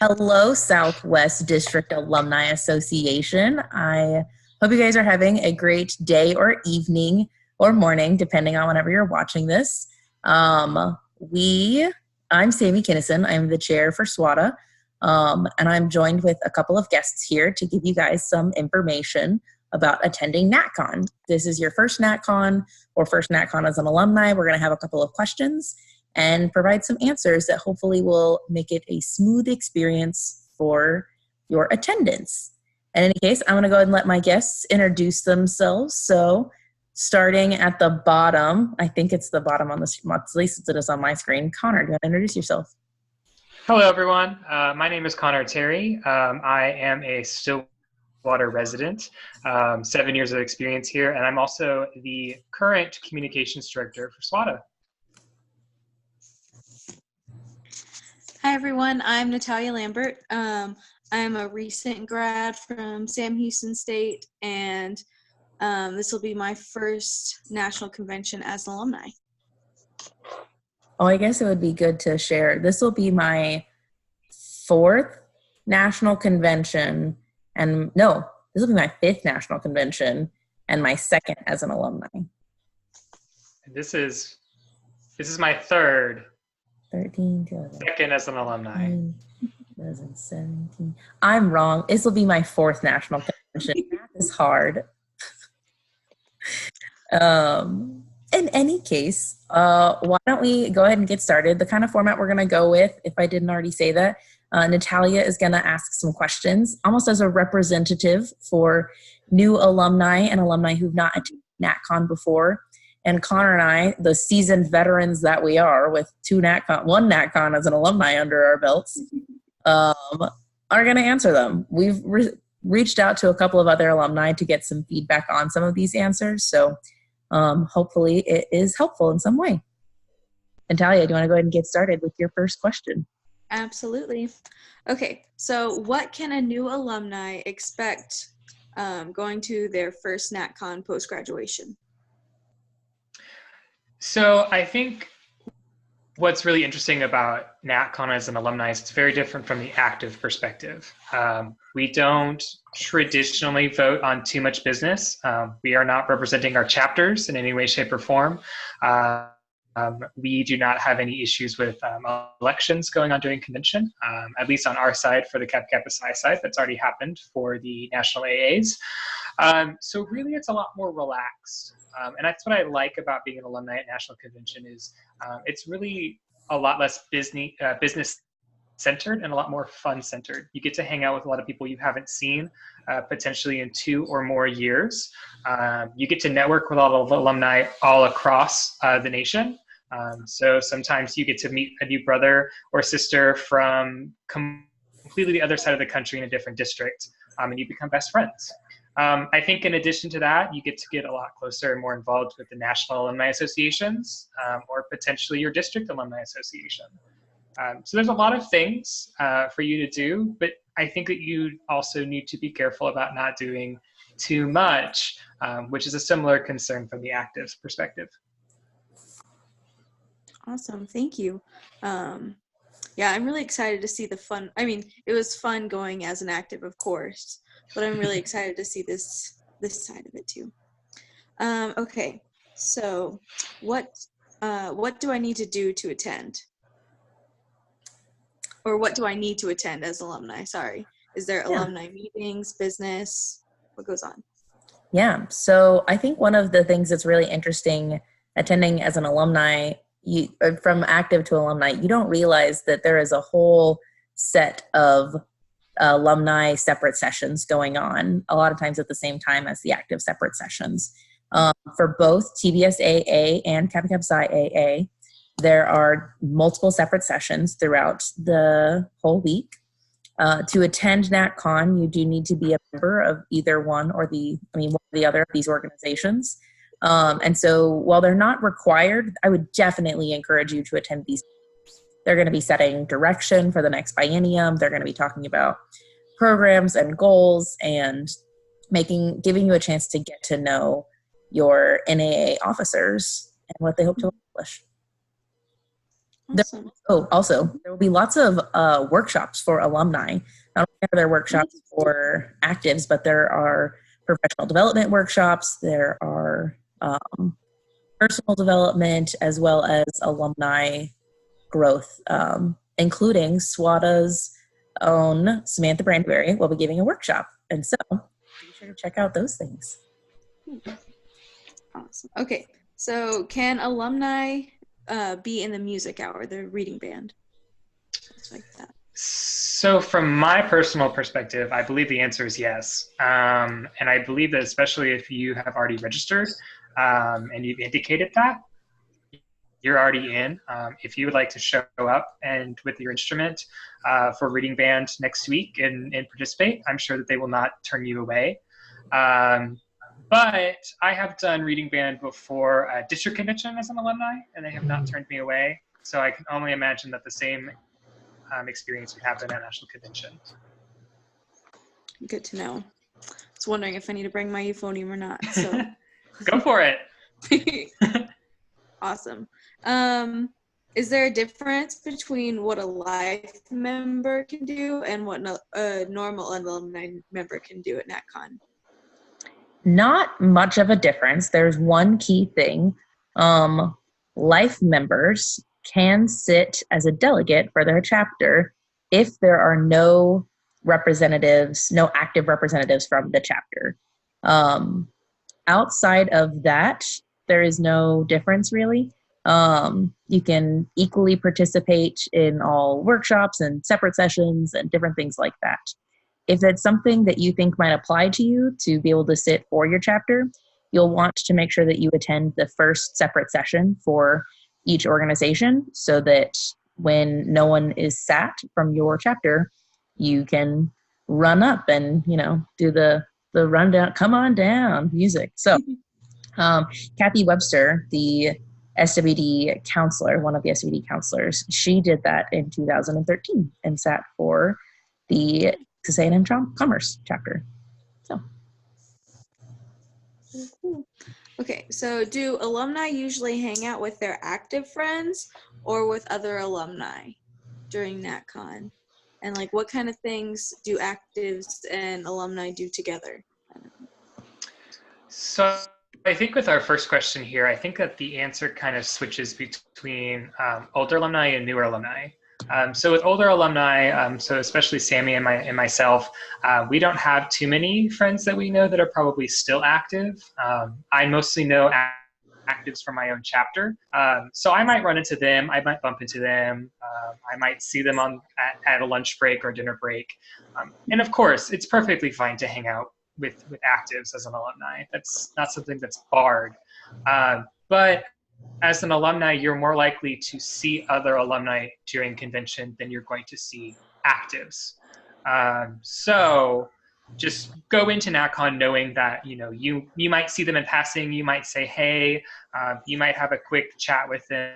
Hello, Southwest District Alumni Association. I hope you guys are having a great day or evening or morning, depending on whenever you're watching this. I'm Sami Kinnison. I'm the chair for SWDAA, and I'm joined with a couple of guests here to give you guys some information about attending NatCon. This is your first NatCon or first NatCon as an alumni. We're going to have a couple of questions and provide some answers that hopefully will make it a smooth experience for your attendance. In any case, I'm going to go ahead and let my guests introduce themselves. So starting at the bottom, I think it's the bottom on the screen, at least it is on my screen. Connor, do you want to introduce yourself? Hello, everyone. My name is Connor Terry. I am a Stillwater resident, 7 years of experience here, and I'm also the current communications director for SWDAA. Hi everyone, I'm Natalia Lambert. I'm a recent grad from Sam Houston State, and this will be my first national convention as an alumni. Oh, I guess it would be good to share. This will be my fourth national convention, and no, this will be my fifth national convention and my second as an alumni. This is my third. 13, second as an alumni. 2017. I'm wrong. This will be my fourth national convention. Math is hard. In any case, why don't we go ahead and get started? The kind of format we're going to go with, if I didn't already say that, Natalia is going to ask some questions, almost as a representative for new alumni and alumni who've not attended NatCon before. And Connor and I, the seasoned veterans that we are, with one NatCon as an alumni under our belts, are going to answer them. We've reached out to a couple of other alumni to get some feedback on some of these answers, so hopefully it is helpful in some way. Natalia, do you want to go ahead and get started with your first question? Absolutely. Okay, so what can a new alumni expect going to their first NatCon post-graduation? So I think what's really interesting about NatCon as an alumni is it's very different from the active perspective. We don't traditionally vote on too much business. We are not representing our chapters in any way, shape, or form. We do not have any issues with elections going on during convention, at least on our side for the Kappa Kappa Psi side. That's already happened for the national AAs. So really it's a lot more relaxed. And that's what I like about being an alumni at National Convention is it's really a lot less business-centered and a lot more fun-centered. You get to hang out with a lot of people you haven't seen potentially in 2 or more years. You get to network with a lot of alumni all across the nation. So sometimes you get to meet a new brother or sister from completely the other side of the country in a different district, and you become best friends. I think in addition to that, you get to get a lot closer and more involved with the national alumni associations or potentially your district alumni association. So there's a lot of things for you to do, but I think that you also need to be careful about not doing too much, which is a similar concern from the active perspective. Awesome, thank you. Yeah, I'm really excited to see the fun. I mean, it was fun going as an active, of course, but I'm really excited to see this side of it too. Okay, so what do I need to do to attend? Or what do I need to attend as alumni? Sorry. Is there alumni meetings, business? What goes on? Yeah, so I think one of the things that's really interesting attending as an alumni, from active to alumni, you don't realize that there is a whole set of alumni separate sessions going on, a lot of times at the same time as the active separate sessions. For both TBSAA and Kappa Kappa Psi AA, there are multiple separate sessions throughout the whole week. To attend NatCon, you do need to be a member of either one or the other of these organizations. And so while they're not required, I would definitely encourage you to attend these. They're going to be setting direction for the next biennium. They're going to be talking about programs and goals and giving you a chance to get to know your NAA officers and what they hope to accomplish. Awesome. Also, there will be lots of workshops for alumni. Not only are there workshops for actives, but there are professional development workshops. There are personal development as well as alumni growth, including SWDAA's own Samantha Brandberry will be giving a workshop. And so be sure to check out those things. Awesome. Okay, so can alumni be in the music hour, the reading band? Just like that. So from my personal perspective, I believe the answer is yes. And I believe that especially if you have already registered and you've indicated that, you're already in. If you would like to show up and with your instrument for reading band next week and participate, I'm sure that they will not turn you away. But I have done reading band before at district convention as an alumni, and they have not turned me away. So I can only imagine that the same experience would happen at national convention. Good to know. I was wondering if I need to bring my euphonium or not. So Go for it. Awesome. Is there a difference between what a life member can do and what a normal alumni member can do at NatCon? Not much of a difference. There's one key thing. Life members can sit as a delegate for their chapter if there are no representatives, no active representatives from the chapter. Outside of that, there is no difference really. You can equally participate in all workshops and separate sessions and different things like that. If it's something that you think might apply to you to be able to sit for your chapter, you'll want to make sure that you attend the first separate session for each organization so that when no one is sat from your chapter, you can run up and, do the rundown, come on down music. So Kathy Webster, the SWD counselor, one of the SWD counselors, she did that in 2013 and sat for the Texas A&M Commerce chapter. So. Cool. Okay, so do alumni usually hang out with their active friends or with other alumni during NatCon? And what kind of things do actives and alumni do together? So I think with our first question here, I think that the answer kind of switches between older alumni and newer alumni. So with older alumni, so especially Sami and myself, we don't have too many friends that we know that are probably still active. I mostly know actives from my own chapter. So I might run into them, I might bump into them, I might see them at a lunch break or dinner break. And of course, it's perfectly fine to hang out with actives as an alumni. That's not something that's barred. But as an alumni, you're more likely to see other alumni during convention than you're going to see actives. So just go into NatCon knowing that, you might see them in passing, you might say, hey, you might have a quick chat with them,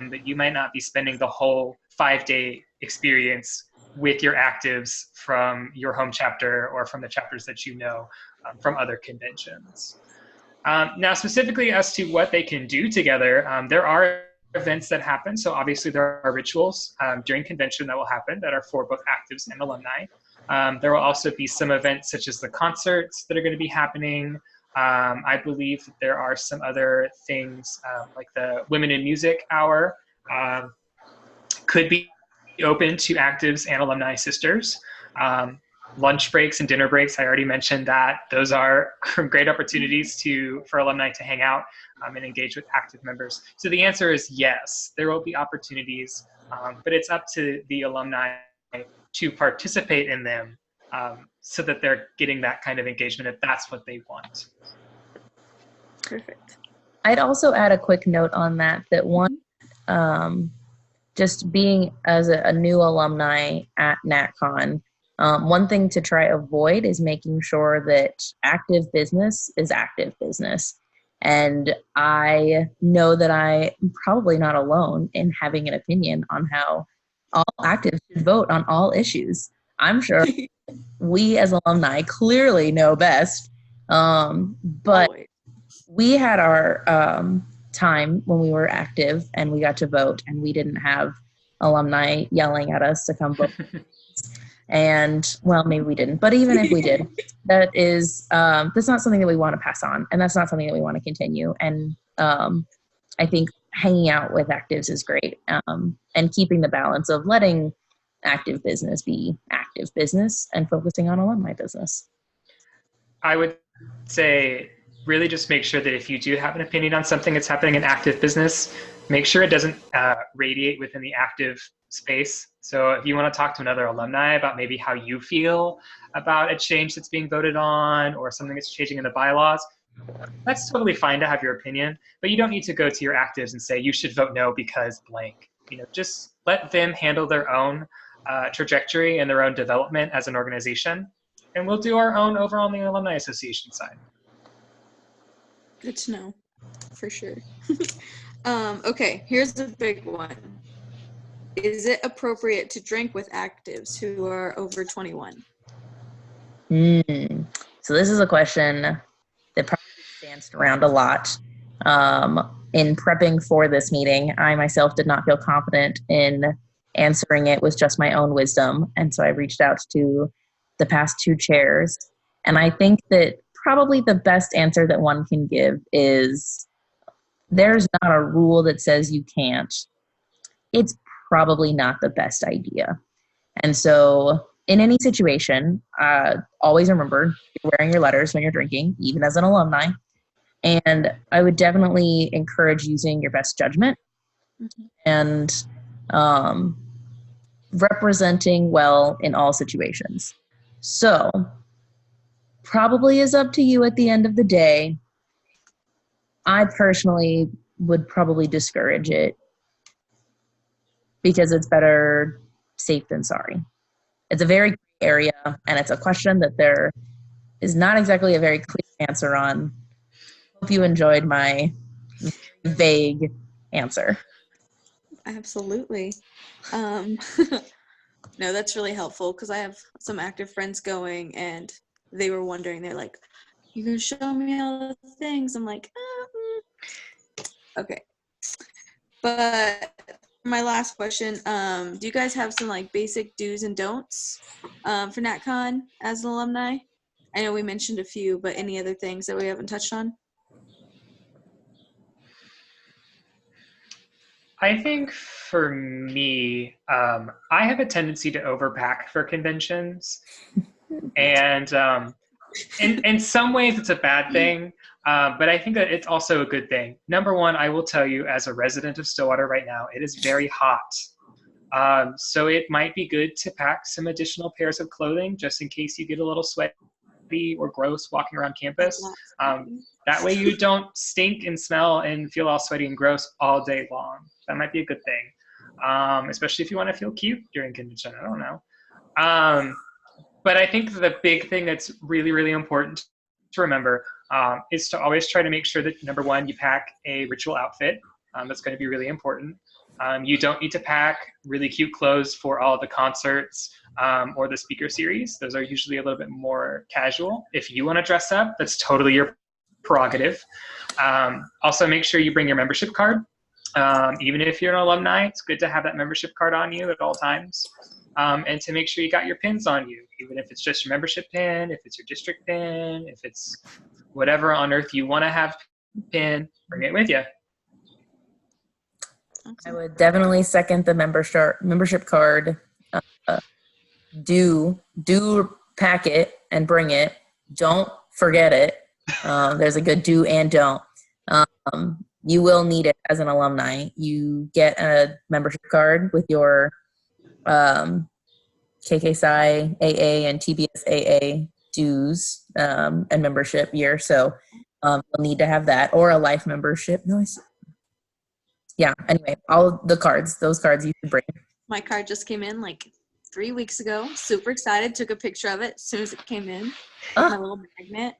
but you might not be spending the whole 5-day experience with your actives from your home chapter or from the chapters that from other conventions. Now, specifically as to what they can do together, there are events that happen. So obviously there are rituals during convention that will happen that are for both actives and alumni. There will also be some events such as the concerts that are going to be happening. I believe that there are some other things like the Women in Music Hour could be open to actives and alumni sisters. Lunch breaks and dinner breaks, I already mentioned that. Those are great opportunities for alumni to hang out and engage with active members. So the answer is yes, there will be opportunities, but it's up to the alumni to participate in them so that they're getting that kind of engagement if that's what they want. Perfect. I'd also add a quick note on that one, just being as a new alumni at NatCon, one thing to try avoid is making sure that active business is active business. And I know that I'm probably not alone in having an opinion on how all actives should vote on all issues. I'm sure we as alumni clearly know best, but we had our time when we were active and we got to vote, and we didn't have alumni yelling at us to come vote. And well, maybe we didn't, but even if we did, that's not something that we want to pass on, and that's not something that we want to continue. And I think hanging out with actives is great, and keeping the balance of letting active business be active business and focusing on alumni business. I would say really just make sure that if you do have an opinion on something that's happening in active business, make sure it doesn't radiate within the active space. So if you want to talk to another alumni about maybe how you feel about a change that's being voted on or something that's changing in the bylaws, that's totally fine to have your opinion, but you don't need to go to your actives and say you should vote no because blank. Just let them handle their own trajectory and their own development as an organization, and we'll do our own over on the Alumni Association side. Good to know, for sure. Okay, here's a big one. Is it appropriate to drink with actives who are over 21? So this is a question that probably danced around a lot. In prepping for this meeting, I myself did not feel confident in answering it with just my own wisdom, and so I reached out to the past 2 chairs. And I think that probably the best answer that one can give is there's not a rule that says you can't. It's probably not the best idea. And so in any situation, always remember you're wearing your letters when you're drinking, even as an alumni. And I would definitely encourage using your best judgment and representing well in all situations. So probably is up to you at the end of the day. I personally would probably discourage it because it's better safe than sorry. It's a very gray area, and it's a question that there is not exactly a very clear answer on. Hope you enjoyed my vague answer. Absolutely. No, that's really helpful because I have some active friends going, and they were wondering, they're like, you can show me all the things. I'm like, okay. But my last question, do you guys have some like basic do's and don'ts for NatCon as an alumni? I know we mentioned a few, but any other things that we haven't touched on? I think for me, I have a tendency to overpack for conventions. And in some ways it's a bad thing, but I think that it's also a good thing. Number one, I will tell you as a resident of Stillwater right now, it is very hot. So it might be good to pack some additional pairs of clothing just in case you get a little sweaty or gross walking around campus. That way you don't stink and smell and feel all sweaty and gross all day long. That might be a good thing, especially if you want to feel cute during convention. I don't know. But I think the big thing that's really, really important to remember is to always try to make sure that, number one, you pack a ritual outfit. That's going to be really important. You don't need to pack really cute clothes for all the concerts or the speaker series. Those are usually a little bit more casual. If you want to dress up, that's totally your prerogative. Also, make sure you bring your membership card. Even if you're an alumni, it's good to have that membership card on you at all times. And to make sure you got your pins on you, even if it's just your membership pin, if it's your district pin, if it's whatever on earth you want to have pin, bring it with you. I would definitely second the membership card. Do pack it and bring it. Don't forget it. There's a good do and don't. You will need it as an alumni. You get a membership card with your KKSI AA and TBS AA dues and membership year. So you'll need to have that, or a life membership. Yeah, anyway, all the cards, those cards you should bring. My card just came in like 3 weeks ago. Super excited. Took a picture of it as soon as it came in. My little magnet.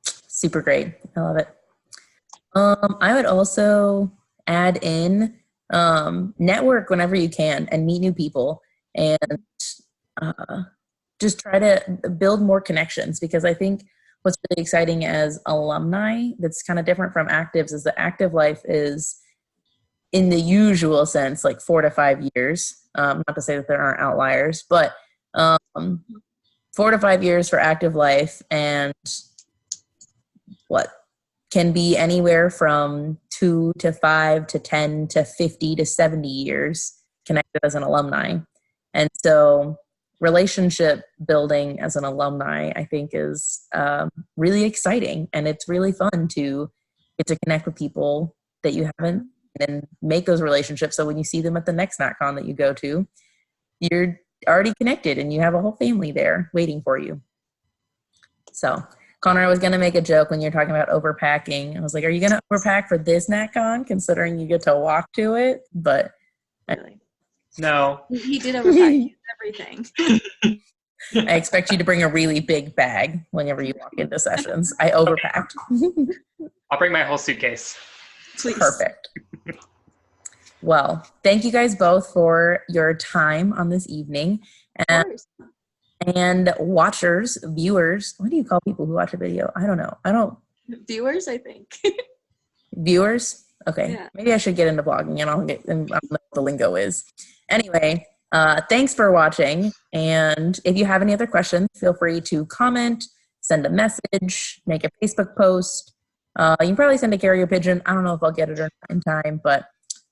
Super great. I love it. I would also add in network whenever you can and meet new people, and just try to build more connections, because I think what's really exciting as alumni that's kind of different from actives is that active life is in the usual sense, like 4 to 5 years. Not to say that there aren't outliers, but 4 to 5 years for active life, and what can be anywhere from 2 to 5 to 10 to 50 to 70 years connected as an alumni. And so relationship building as an alumni, I think, is really exciting, and it's really fun to get to connect with people that you haven't and make those relationships. So when you see them at the next NatCon that you go to, you're already connected and you have a whole family there waiting for you. So Connor, I was going to make a joke when you're talking about overpacking. I was like, are you going to overpack for this NatCon considering you get to walk to it? But Really? No. He did overpack everything. I expect you to bring a really big bag whenever you walk into sessions. I overpacked. I'll bring my whole suitcase. Please. Perfect. Well, thank you guys both for your time on this evening. And watchers, viewers, what do you call people who watch a video? I don't know. Viewers, I think. Viewers? Okay. Yeah. Maybe I should get into blogging and I don't know what the lingo is. Anyway, thanks for watching. And if you have any other questions, feel free to comment, send a message, make a Facebook post. You can probably send a carrier pigeon. I don't know if I'll get it or not in time, but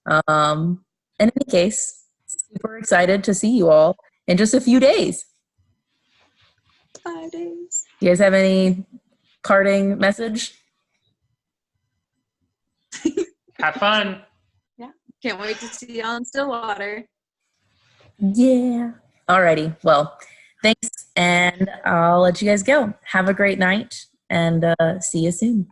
in any case, super excited to see you all in just a few days. 5 days. Do you guys have any parting message? Have fun. Yeah. Can't wait to see you all in Stillwater. Yeah. Alrighty. Well, thanks, and I'll let you guys go. Have a great night, and see you soon.